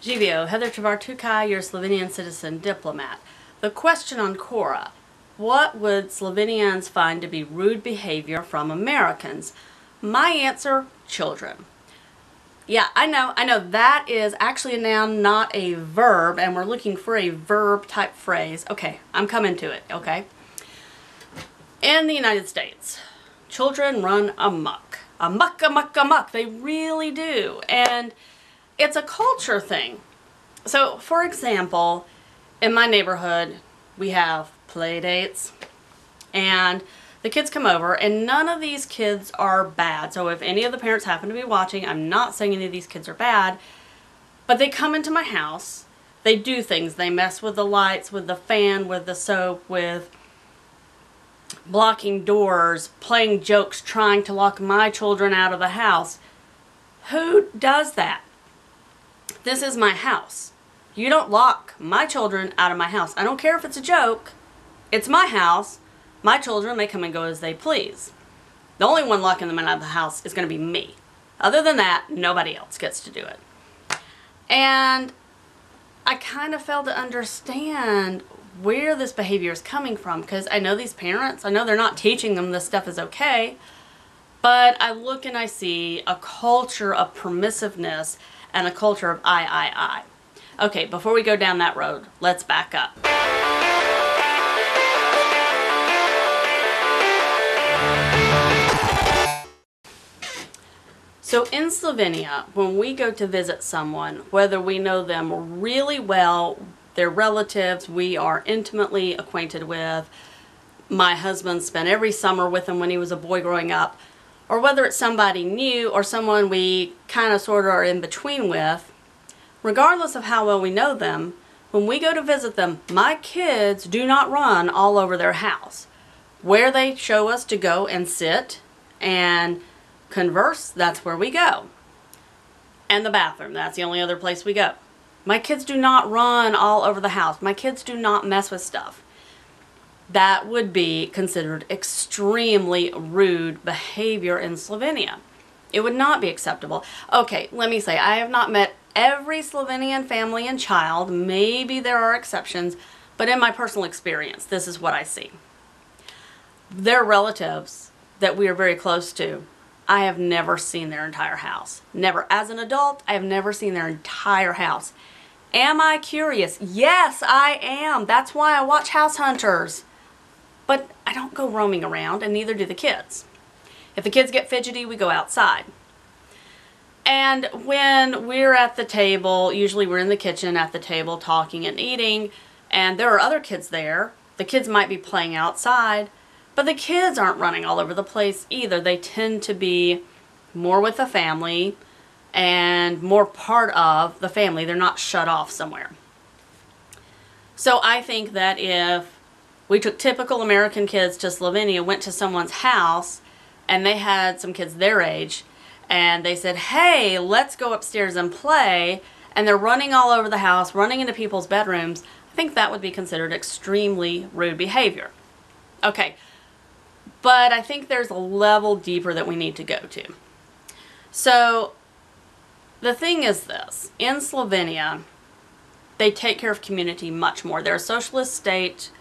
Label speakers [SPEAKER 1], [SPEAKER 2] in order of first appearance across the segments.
[SPEAKER 1] Živio, Heather Tvartukai, your Slovenian citizen diplomat. The question on Quora: what would Slovenians find to be rude behavior from Americans? My answer: children. Yeah, I know that is actually a noun, not a verb, and we're looking for a verb type phrase. Okay, I'm coming to it, okay? In the United States, children run amok. Amok, amok, amok. They really do. And it's a culture thing. So, for example, in my neighborhood, we have play dates, and the kids come over, and none of these kids are bad. So if any of the parents happen to be watching, I'm not saying any of these kids are bad, but they come into my house, they do things, they mess with the lights, with the fan, with the soap, with blocking doors, playing jokes, trying to lock my children out of the house. Who does that? This is my house. You don't lock my children out of my house. I don't care if it's a joke. It's my house. My children may come and go as they please. The only one locking them out of the house is going to be me. Other than that, nobody else gets to do it. And I kind of failed to understand where this behavior is coming from, because I know these parents, I know they're not teaching them this stuff is okay, but I look and I see a culture of permissiveness and a culture of I. Okay, before we go down that road, let's back up. So in Slovenia, when we go to visit someone, whether we know them really well, their relatives we are intimately acquainted with, my husband spent every summer with them when he was a boy growing up, or whether it's somebody new or someone we kind of sort of are in between with, regardless of how well we know them, when we go to visit them, my kids do not run all over their house. Where they show us to go and sit and converse, that's where we go. And the bathroom, that's the only other place we go. My kids do not run all over the house. My kids do not mess with stuff. That would be considered extremely rude behavior in Slovenia. It would not be acceptable. Okay, let me say, I have not met every Slovenian family and child. Maybe there are exceptions, but in my personal experience, this is what I see. Their relatives that we are very close to, I have never seen their entire house. Never. As an adult, I have never seen their entire house. Am I curious? Yes, I am. That's why I watch House Hunters. But I don't go roaming around, and neither do the kids. If the kids get fidgety, we go outside. And when we're at the table, usually we're in the kitchen at the table talking and eating, and there are other kids there. The kids might be playing outside, but the kids aren't running all over the place either. They tend to be more with the family and more part of the family. They're not shut off somewhere. So I think that if we took typical American kids to Slovenia, went to someone's house, and they had some kids their age, and they said, hey, let's go upstairs and play, and they're running all over the house, running into people's bedrooms, I think that would be considered extremely rude behavior. Okay, but I think there's a level deeper that we need to go to. So the thing is this: in Slovenia, they take care of community much more. They're a socialist state.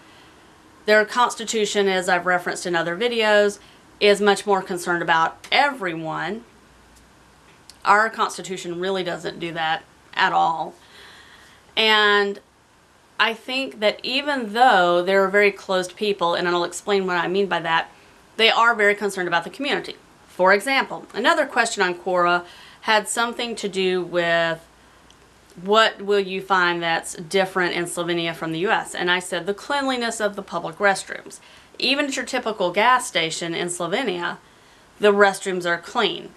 [SPEAKER 1] Their constitution, as I've referenced in other videos, is much more concerned about everyone. Our constitution really doesn't do that at all. And I think that even though they're a very closed people, and I'll explain what I mean by that, they are very concerned about the community. For example, another question on Quora had something to do with what will you find that's different in Slovenia from the US? And I said the cleanliness of the public restrooms. Even at your typical gas station in Slovenia, the restrooms are clean.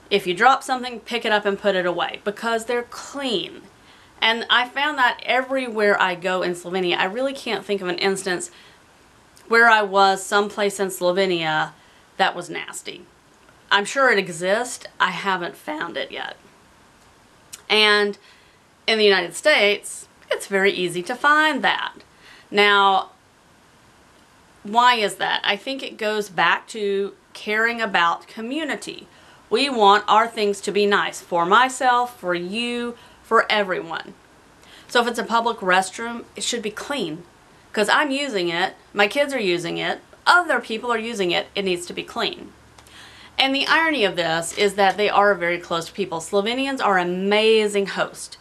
[SPEAKER 1] If you drop something, pick it up and put it away because they're clean. And I found that everywhere I go in Slovenia. I really can't think of an instance where I was someplace in Slovenia that was nasty. I'm sure it exists. I haven't found it yet. And in the United States, it's very easy to find that. Now, why is that? I think it goes back to caring about community. We want our things to be nice for myself, for you, for everyone. So if it's a public restroom, it should be clean. Because I'm using it, my kids are using it, other people are using it, it needs to be clean. And the irony of this is that they are very close people. Slovenians are amazing hosts.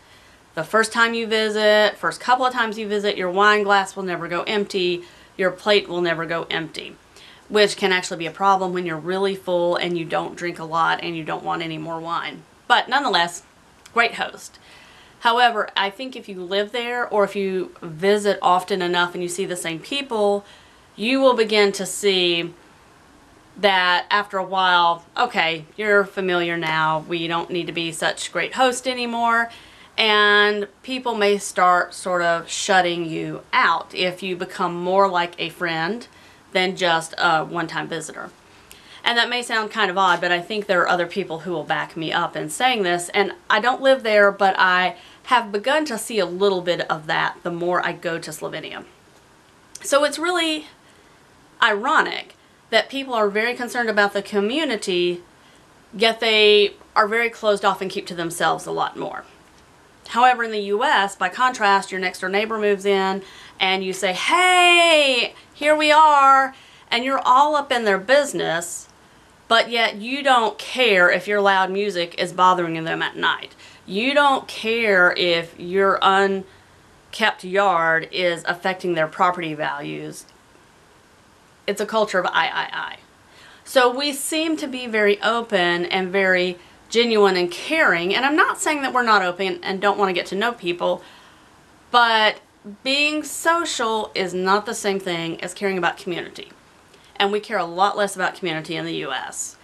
[SPEAKER 1] The first time you visit, first couple of times you visit, your wine glass will never go empty, your plate will never go empty, which can actually be a problem when you're really full and you don't drink a lot and you don't want any more wine. But nonetheless, great host. However, I think if you live there or if you visit often enough and you see the same people, you will begin to see that after a while, okay, you're familiar now, we don't need to be such great host anymore, and people may start sort of shutting you out if you become more like a friend than just a one-time visitor. And that may sound kind of odd, but I think there are other people who will back me up in saying this, and I don't live there, but I have begun to see a little bit of that the more I go to Slovenia. So it's really ironic that people are very concerned about the community, yet they are very closed off and keep to themselves a lot more. However, in the US, by contrast, your next door neighbor moves in and you say, hey, here we are, and you're all up in their business, but yet you don't care if your loud music is bothering them at night. You don't care if your unkept yard is affecting their property values. It's a culture of I. So we seem to be very open and very genuine and caring, and I'm not saying that we're not open and don't want to get to know people, but being social is not the same thing as caring about community. And we care a lot less about community in the US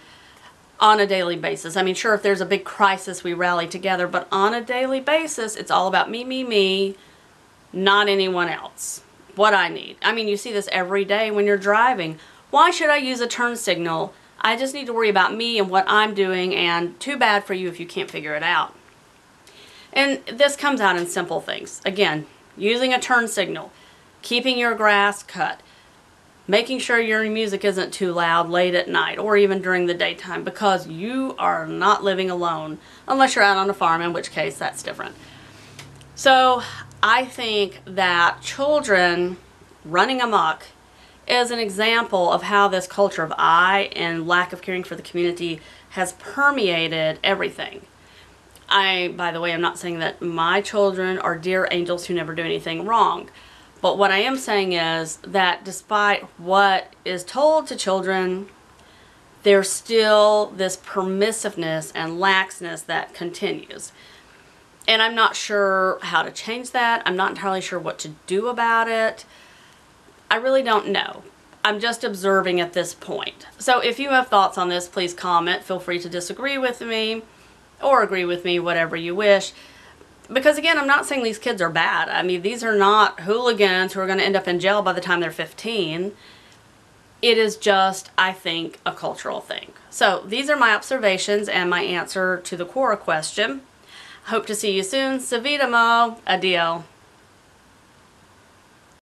[SPEAKER 1] on a daily basis. I mean, sure, if there's a big crisis, we rally together, but on a daily basis, it's all about me, not anyone else. What I need. I mean, you see this every day when you're driving. Why should I use a turn signal? I just need to worry about me and what I'm doing, and too bad for you if you can't figure it out. And this comes out in simple things. Again, using a turn signal, keeping your grass cut, making sure your music isn't too loud late at night or even during the daytime, because you are not living alone unless you're out on a farm, in which case that's different. So I think that children running amok is an example of how this culture of I and lack of caring for the community has permeated everything. By the way, I'm not saying that my children are dear angels who never do anything wrong. But what I am saying is that despite what is told to children, there's still this permissiveness and laxness that continues. And I'm not sure how to change that. I'm not entirely sure what to do about it. I really don't know. I'm just observing at this point. So if you have thoughts on this, please comment. Feel free to disagree with me or agree with me, whatever you wish. Because again, I'm not saying these kids are bad. I mean, these are not hooligans who are going to end up in jail by the time they're 15. It is just, I think, a cultural thing. So these are my observations and my answer to the Quora question. Hope to see you soon. Savita mo. Adio.